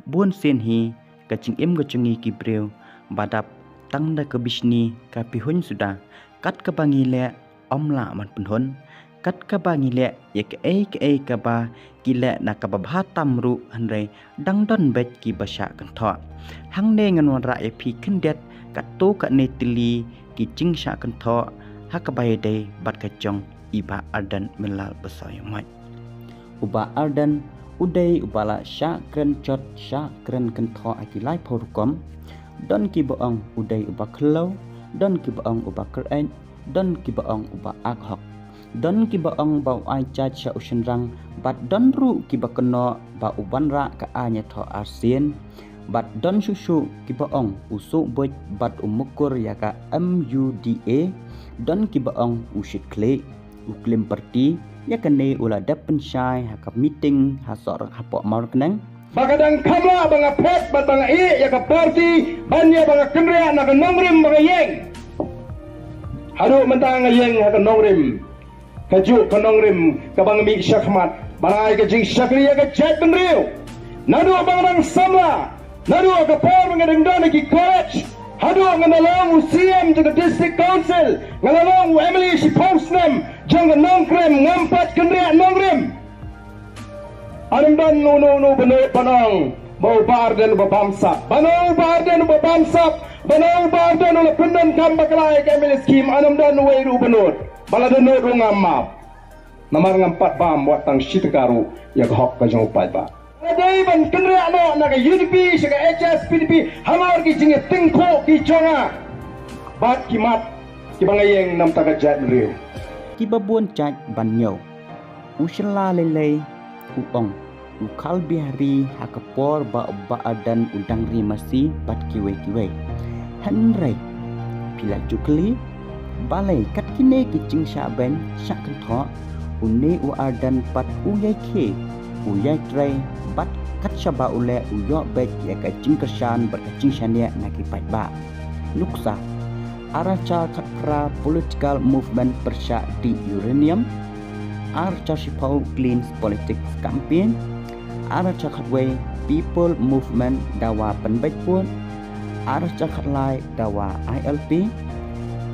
buôn sen hi kacing kacungi kibreu badap tang da kebisni kapihun sudah kat kebangi le omla man penhon kat kebangi le ya ke kaba gile na kababha tamru hanre dangdon bet ki basha kantho hangne nganwan ra epi kendet kato ka netili ki cingsha kantho hakabai dei bat kacong iba ardan melal besoymat uba ardan udai ubala sya kren chot sya kren kentho akilai porukom don ki boong udai uba khlo don ki boong uba kren don ki boong uba akhok don ki boong bau ai cha cha ushenrang bat don ru ki bakeno ba uban ra ka anya tho arsien bat don susu ki boong usu boj bat umukur ya ka MUDA don ki boong usit kle uklim parti ya kene ula dapen syai haka meeting hasor hapok mar kenang bagadang kamla banga pet bat banga i ya ka parti banya banga kenrea na ka nongrim banga yeng haru mentang yeng haka nongrim kaju ka nongrim ka banga mi syakmat balai ka jing syakri ya ka jet benriu nadu banga nang samla nadu ka por banga dengdon ki college hadu nganalong UCM jaga district council nganalong Emily si postnem jangan nongkrem ngampat kenria nongkrem anam dan no benar panang bau bar dan babamsap banau bar dan babamsap banau bar dan oleh pendan kam bakalai Emily scheme anam dan weiru benur balada no ngamap namar ngampat bam buat tang shitkaru ya hok ka jong pai ba Adai ban kenria no naga UDP sega HS PDP hamar ki jinge tingko ki jonga bat kimat ki bangayeng nam takajat riu ki babuan chat banyo usla lele upong ukal bihari hakapor ba adan udang rimasi bat kiwe hanrai pila jukli balai kat kine ki jing syaben syak kentho une u adan pat uyai ke uyai trai bat kat syaba ule uyo bet ya ka jing kersan berkacing syania naki pat ba luksa aracha khatra political movement persya di uranium aracha sipau clean politics campaign aracha khatway people movement dawa penbaik pun aracha khatlai dawa ILP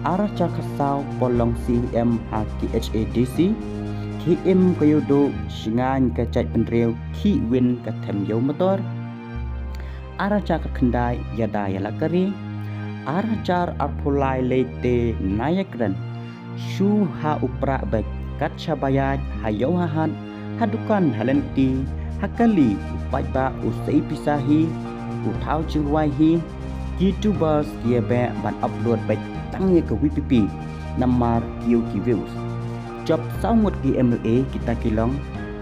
aracha khasau polong CM HKHADC khi im kayudo singan ka chat penriu khi win ka them yo motor aracha ka khandai yada yalakari arajar arpulai lete nayakran shu ha upra bek kat sabayat hayo hahan hadukan halenti hakali upaiba usai pisahi uthau chirwaihi youtubers kiabe ban upload bek tangye ka WPP namar kiu views job saumut ki MLA kita kilong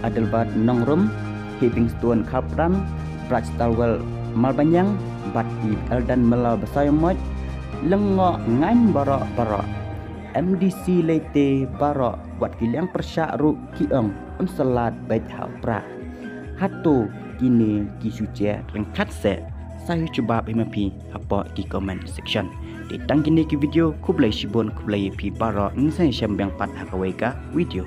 adalbat nongrum Hivingstone Kalpram Brajstalwell Malbanyang bat i eldan melal basayamot lengo ngain barok MDC lete barok wat kilang persyak ru kiong unsalat baik hapra hatu kini kisuce rengkat se saya coba PMP apa di comment section di tang kini ki video kublai sibon kublai pi barok ngisai syambang pat hakawai ka video